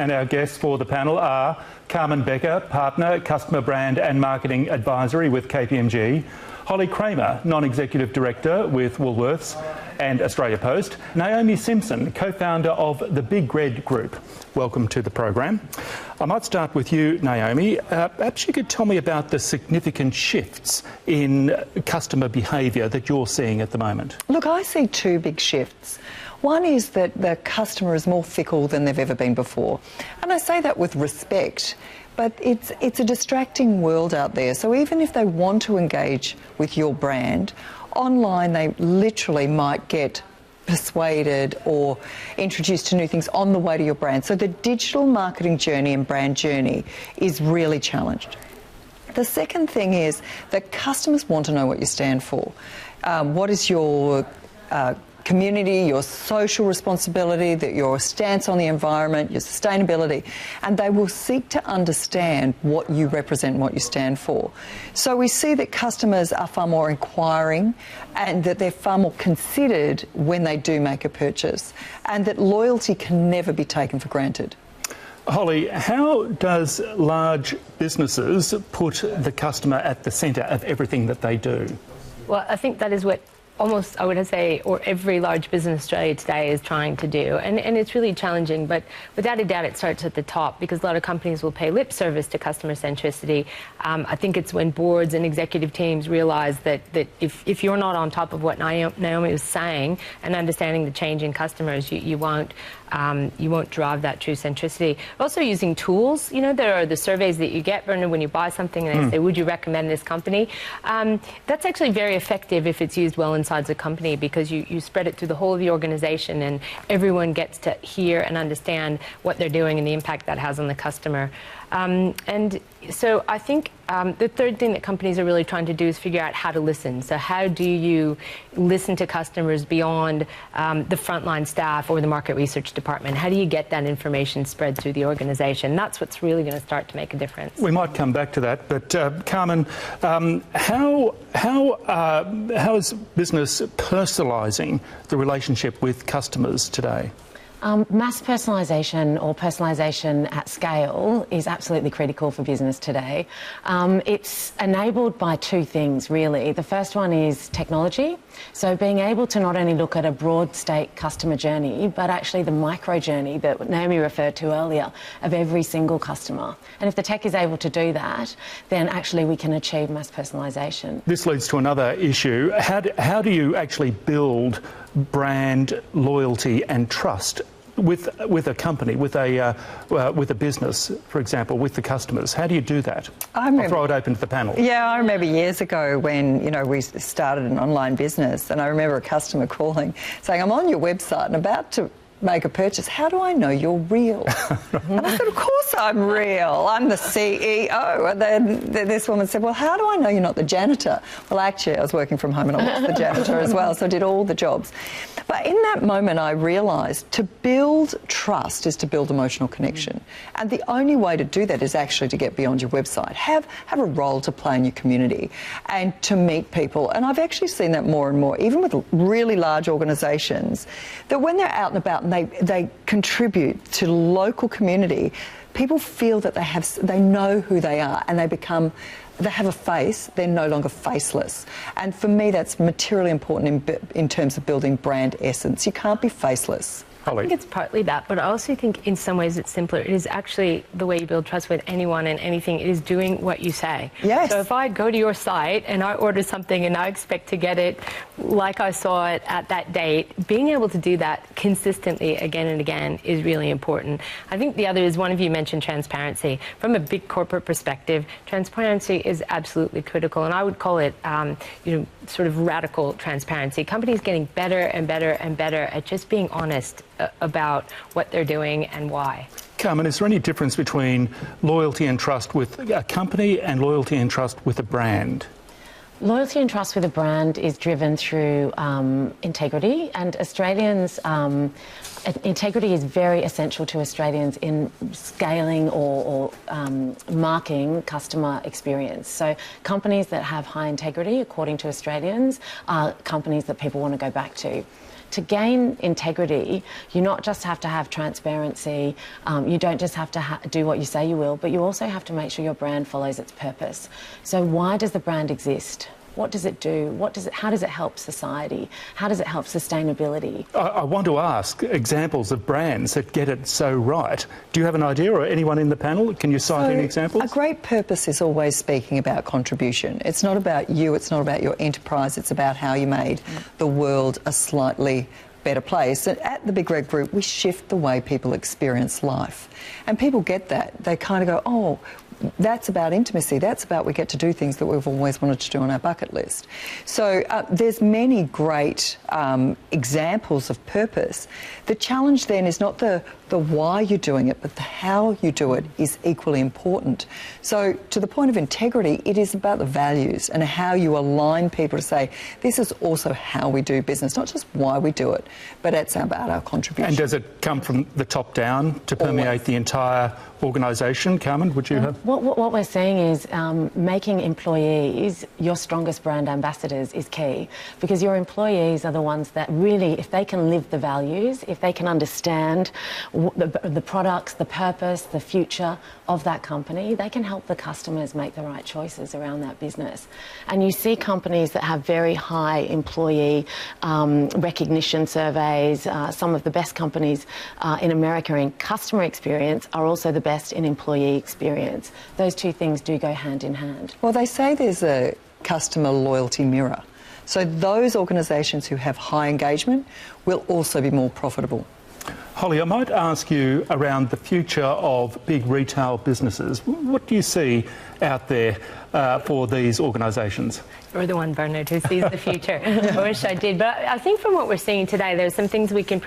And our guests for the panel are Carmen Bekker, Partner, Customer Brand and Marketing Advisory with KPMG, Holly Kramer, Non-Executive Director with Woolworths and Australia Post, Naomi Simpson, co-founder of the Big Red Group. Welcome to the program. I might start with you, Naomi. Perhaps you could tell me about the significant shifts in customer behaviour that you're seeing at the moment. Look, I see two big shifts. One is that the customer is more fickle than they've ever been before. And I say that with respect, but it's a distracting world out there. So even if they want to engage with your brand, online they literally might get persuaded or introduced to new things on the way to your brand. So the digital marketing journey and brand journey is really challenged. The second thing is that customers want to know what you stand for. What is your community, your social responsibility, that your stance on the environment, your sustainability, and they will seek to understand what you represent and what you stand for. So we see that customers are far more inquiring and that they're far more considered when they do make a purchase, and that loyalty can never be taken for granted. Holly, how does large businesses put the customer at the centre of everything that they do? Well, I think that is what almost, I would say, or every large business in Australia today is trying to do. And it's really challenging, but without a doubt it starts at the top, because a lot of companies will pay lip service to customer centricity. I think it's when boards and executive teams realise that if you're not on top of what Naomi was saying and understanding the change in customers, you won't drive that true centricity. Also using tools, you know, there are the surveys that you get, Bernard, when you buy something and they say, would you recommend this company? That's actually very effective if it's used well inside the company, because you spread it through the whole of the organisation and everyone gets to hear and understand what they're doing and the impact that has on the customer. And so I think the third thing that companies are really trying to do is figure out how to listen. So how do you listen to customers beyond the frontline staff or the market research department? How do you get that information spread through the organisation? That's what's really going to start to make a difference. We might come back to that, but Carmen, how is business personalising the relationship with customers today? Mass personalisation or personalisation at scale is absolutely critical for business today. It's enabled by two things, really. The first one is technology. So being able to not only look at a broad state customer journey, but actually the micro journey that Naomi referred to earlier of every single customer. And if the tech is able to do that, then actually we can achieve mass personalisation. This leads to another issue. How do you actually build brand loyalty and trust with a company, with a business, for example, with the customers? How do you do that? I'll throw it open to the panel. Yeah, I remember years ago when, you know, we started an online business, and I remember a customer calling saying, I'm on your website and about to make a purchase. How do I know you're real? And I said, of course I'm real. I'm the CEO. And then this woman said, well, how do I know you're not the janitor? Well, actually, I was working from home and I was the janitor as well, so I did all the jobs. But in that moment, I realised to build trust is to build emotional connection. And the only way to do that is actually to get beyond your website. Have a role to play in your community and to meet people. And I've actually seen that more and more, even with really large organisations, that when they're out and about and they contribute to the local community, people feel that they know who they are and they have a face, they're no longer faceless. And for me, that's materially important in terms of building brand essence. You can't be faceless. I think it's partly that, but I also think in some ways it's simpler. It is actually the way you build trust with anyone and anything. It is doing what you say. Yes. So if I go to your site and I order something and I expect to get it like I saw it at that date, being able to do that consistently again and again is really important. I think the other is, one of you mentioned transparency. From a big corporate perspective, transparency is absolutely critical, and I would call it, sort of radical transparency. Companies getting better and better and better at just being honest about what they're doing and why. Carmen, is there any difference between loyalty and trust with a company and loyalty and trust with a brand? Loyalty and trust with a brand is driven through integrity, and Australians, integrity is very essential to Australians in scaling or marking customer experience. So companies that have high integrity, according to Australians, are companies that people want to go back to. to gain integrity, you not just have to have transparency, you don't just have to do what you say you will, but you also have to make sure your brand follows its purpose. So why does the brand exist? What does it do? How does it help society? How does it help sustainability? I want to ask examples of brands that get it so right. Do you have an idea, or anyone in the panel? Can you cite any examples? A great purpose is always speaking about contribution. It's not about you, it's not about your enterprise, it's about how you made the world a slightly better place. And at the Big Red Group, we shift the way people experience life. And people get that. They kind of go, oh, that's about intimacy. That's about we get to do things that we've always wanted to do on our bucket list. So there's many great examples of purpose. The challenge then is not the why you're doing it, but the how you do it is equally important. So to the point of integrity, it is about the values and how you align people to say, this is also how we do business, not just why we do it, but it's about our contribution. And does it come from the top down to permeate the entire organisation? Carmen, would you have? What we're seeing is making employees your strongest brand ambassadors is key, because your employees are the ones that really, if they can live the values, if they can understand the products, the purpose, the future of that company, they can help the customers make the right choices around that business. And you see companies that have very high employee recognition surveys. Some of the best companies in America in customer experience are also the best in employee experience. Those two things do go hand in hand. Well, they say there's a customer loyalty mirror. So those organisations who have high engagement will also be more profitable. Holly, I might ask you around the future of big retail businesses. What do you see out there for these organisations? You're the one, Bernard, who sees the future. I wish I did. But I think from what we're seeing today, there's some things we can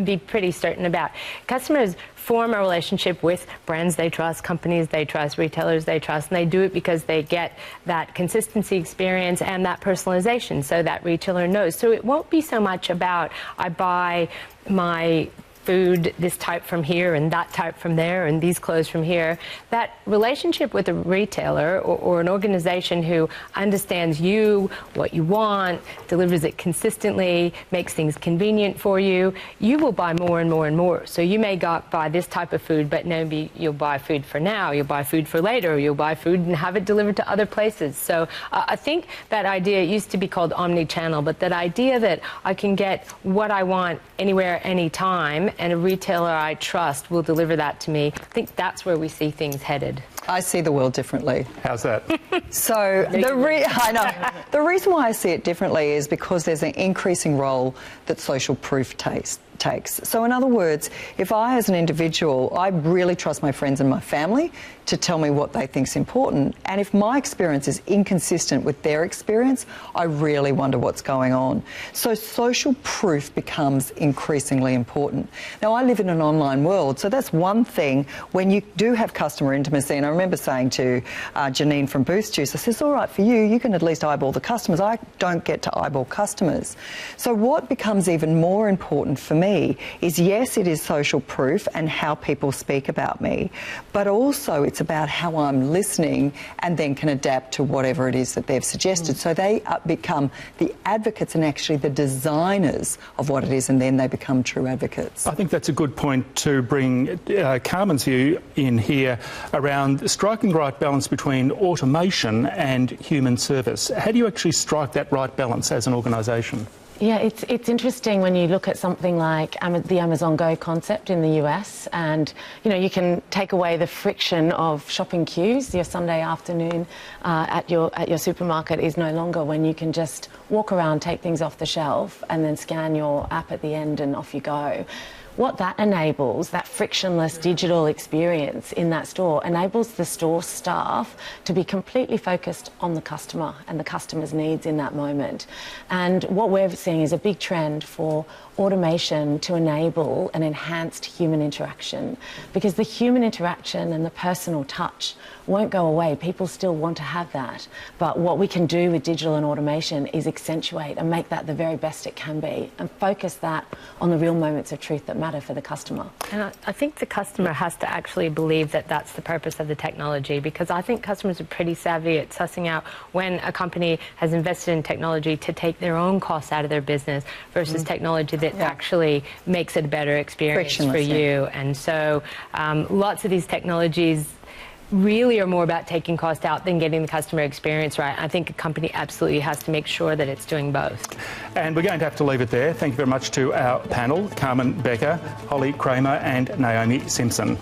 be pretty certain about. Customers form a relationship with brands they trust, companies they trust, retailers they trust, and they do it because they get that consistency experience and that personalization, so that retailer knows. So it won't be so much about, I buy my food this type from here and that type from there and these clothes from here. That relationship with a retailer or an organization who understands you, what you want, delivers it consistently, makes things convenient for you, you will buy more and more and more. So you may buy this type of food, but maybe you'll buy food for now, you'll buy food for later, or you'll buy food and have it delivered to other places. So I think that idea, it used to be called omni-channel, but that idea that I can get what I want anywhere, anytime, and a retailer I trust will deliver that to me, I think that's where we see things headed. I see the world differently. How's that? So I know. The reason why I see it differently is because there's an increasing role that social proof takes. So in other words, if I as an individual, I really trust my friends and my family to tell me what they think is important, and if my experience is inconsistent with their experience, I really wonder what's going on. So social proof becomes increasingly important. Now, I live in an online world, so that's one thing when you do have customer intimacy, and I remember saying to Janine from Boost Juice, I said, it's all right for you can at least eyeball the customers. I don't get to eyeball customers. So what becomes even more important for me is, yes, it is social proof and how people speak about me, but also it's about how I'm listening and then can adapt to whatever it is that they've suggested. So they become the advocates and actually the designers of what it is, and then they become true advocates. I think that's a good point to bring Carmen's view in here around striking the right balance between automation and human service. How do you actually strike that right balance as an organisation? Yeah, it's interesting when you look at something like the Amazon Go concept in the US, and you can take away the friction of shopping queues. Your Sunday afternoon at your supermarket is no longer when you can just walk around, take things off the shelf, and then scan your app at the end and off you go. What that enables, that frictionless digital experience in that store, enables the store staff to be completely focused on the customer and the customer's needs in that moment. And what we're seeing is a big trend for automation to enable an enhanced human interaction, because the human interaction and the personal touch won't go away. People still want to have that. But what we can do with digital and automation is accentuate and make that the very best it can be and focus that on the real moments of truth that matter for the customer. And I think the customer has to actually believe that that's the purpose of the technology, because I think customers are pretty savvy at sussing out when a company has invested in technology to take their own costs out of their business versus technology that actually makes it a better experience for you. And so lots of these technologies really are more about taking cost out than getting the customer experience right. I think a company absolutely has to make sure that it's doing both. And we're going to have to leave it there. Thank you very much to our panel, Carmen Bekker, Holly Kramer and Naomi Simpson.